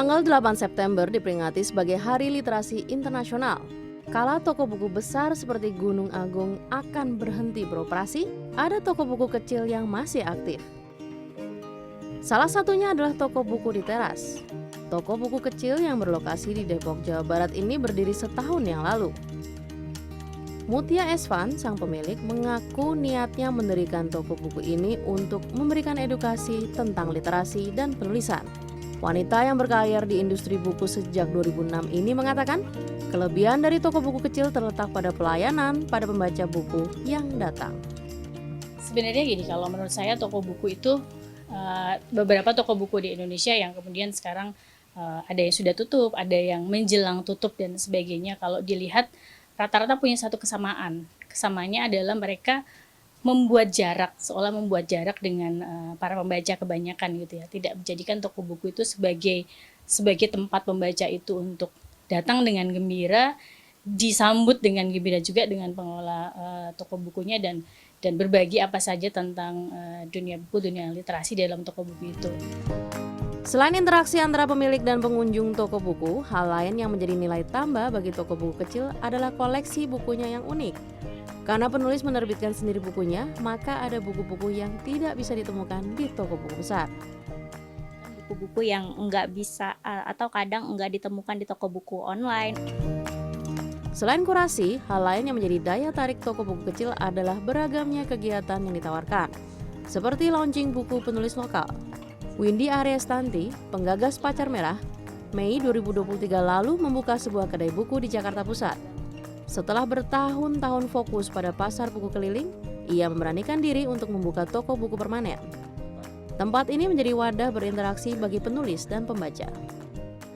Tanggal 8 September diperingati sebagai Hari Literasi Internasional. Kala toko buku besar seperti Gunung Agung akan berhenti beroperasi, ada toko buku kecil yang masih aktif. Salah satunya adalah toko buku di teras. Toko buku kecil yang berlokasi di Depok, Jawa Barat ini berdiri setahun yang lalu. Mutia Esvan, sang pemilik, mengaku niatnya mendirikan toko buku ini untuk memberikan edukasi tentang literasi dan penulisan. Wanita yang berkarir di industri buku sejak 2006 ini mengatakan, kelebihan dari toko buku kecil terletak pada pelayanan pada pembaca buku yang datang. Sebenarnya gini, kalau menurut saya toko buku itu beberapa toko buku di Indonesia yang kemudian sekarang ada yang sudah tutup, ada yang menjelang tutup dan sebagainya. Kalau dilihat rata-rata punya satu kesamaan. Kesamaannya adalah mereka membuat jarak, seolah membuat jarak dengan para pembaca kebanyakan gitu ya. Tidak menjadikan toko buku itu sebagai tempat pembaca itu untuk datang dengan gembira, disambut dengan gembira juga dengan pengelola toko bukunya dan berbagi apa saja tentang dunia buku, dunia literasi dalam toko buku itu. Selain interaksi antara pemilik dan pengunjung toko buku, hal lain yang menjadi nilai tambah bagi toko buku kecil adalah koleksi bukunya yang unik. Karena penulis menerbitkan sendiri bukunya, maka ada buku-buku yang tidak bisa ditemukan di toko buku besar. Buku-buku yang nggak bisa atau kadang nggak ditemukan di toko buku online. Selain kurasi, hal lain yang menjadi daya tarik toko buku kecil adalah beragamnya kegiatan yang ditawarkan, seperti launching buku penulis lokal. Windy Aryastanti, penggagas Pacar Merah, Mei 2023 lalu membuka sebuah kedai buku di Jakarta Pusat. Setelah bertahun-tahun fokus pada pasar buku keliling, ia memberanikan diri untuk membuka toko buku permanen. Tempat ini menjadi wadah berinteraksi bagi penulis dan pembaca.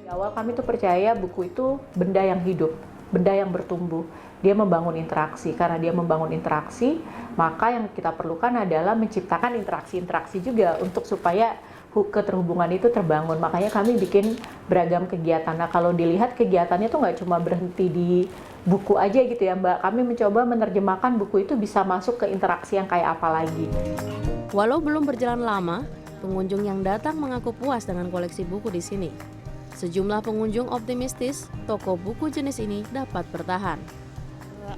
Di awal kami tuh percaya buku itu benda yang hidup, benda yang bertumbuh. Dia membangun interaksi. Karena dia membangun interaksi, maka yang kita perlukan adalah menciptakan interaksi-interaksi juga untuk supaya keterhubungan itu terbangun. Makanya kami bikin beragam kegiatan. Nah, kalau dilihat kegiatannya tuh nggak cuma berhenti di buku aja gitu ya Mbak. Kami mencoba menerjemahkan buku itu bisa masuk ke interaksi yang kayak apa lagi. Walau belum berjalan lama, pengunjung yang datang mengaku puas dengan koleksi buku di sini. Sejumlah pengunjung optimistis toko buku jenis ini dapat bertahan.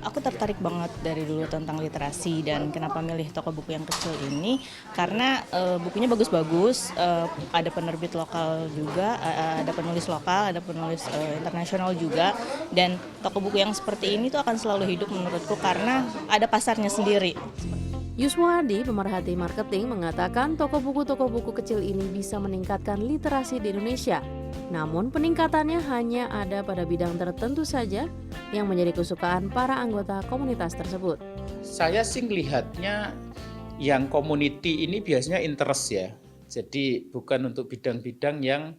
Aku tertarik banget dari dulu tentang literasi dan kenapa milih toko buku yang kecil ini karena bukunya bagus-bagus, ada penerbit lokal juga, ada penulis lokal, ada penulis internasional juga, dan toko buku yang seperti ini tuh akan selalu hidup menurutku karena ada pasarnya sendiri. Yuswadi, pemerhati marketing, mengatakan toko buku kecil ini bisa meningkatkan literasi di Indonesia. Namun peningkatannya hanya ada pada bidang tertentu saja yang menjadi kesukaan para anggota komunitas tersebut. Saya sih melihatnya yang community ini biasanya interest ya. Jadi bukan untuk bidang-bidang yang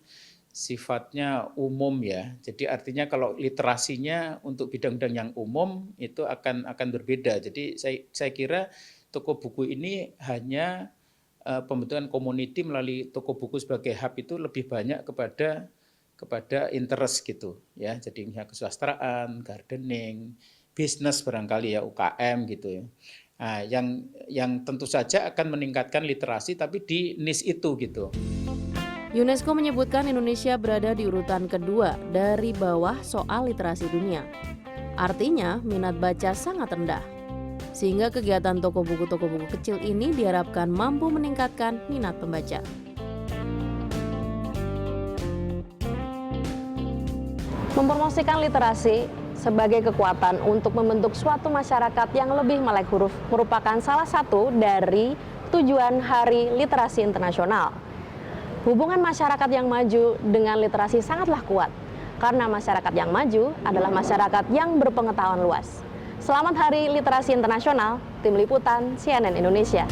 sifatnya umum ya. Jadi artinya kalau literasinya untuk bidang-bidang yang umum itu akan berbeda. Jadi saya kira toko buku ini hanya pembentukan community melalui toko buku sebagai hub itu lebih banyak kepada interest gitu ya. Jadi kesusastraan, gardening, bisnis barangkali ya, UKM gitu ya. Nah, yang tentu saja akan meningkatkan literasi tapi di niche itu gitu. UNESCO menyebutkan Indonesia berada di urutan kedua dari bawah soal literasi dunia. Artinya minat baca sangat rendah. Sehingga kegiatan toko buku kecil ini diharapkan mampu meningkatkan minat pembaca. Mempromosikan literasi sebagai kekuatan untuk membentuk suatu masyarakat yang lebih melek huruf merupakan salah satu dari tujuan Hari Literasi Internasional. Hubungan masyarakat yang maju dengan literasi sangatlah kuat, karena masyarakat yang maju adalah masyarakat yang berpengetahuan luas. Selamat Hari Literasi Internasional, Tim Liputan CNN Indonesia.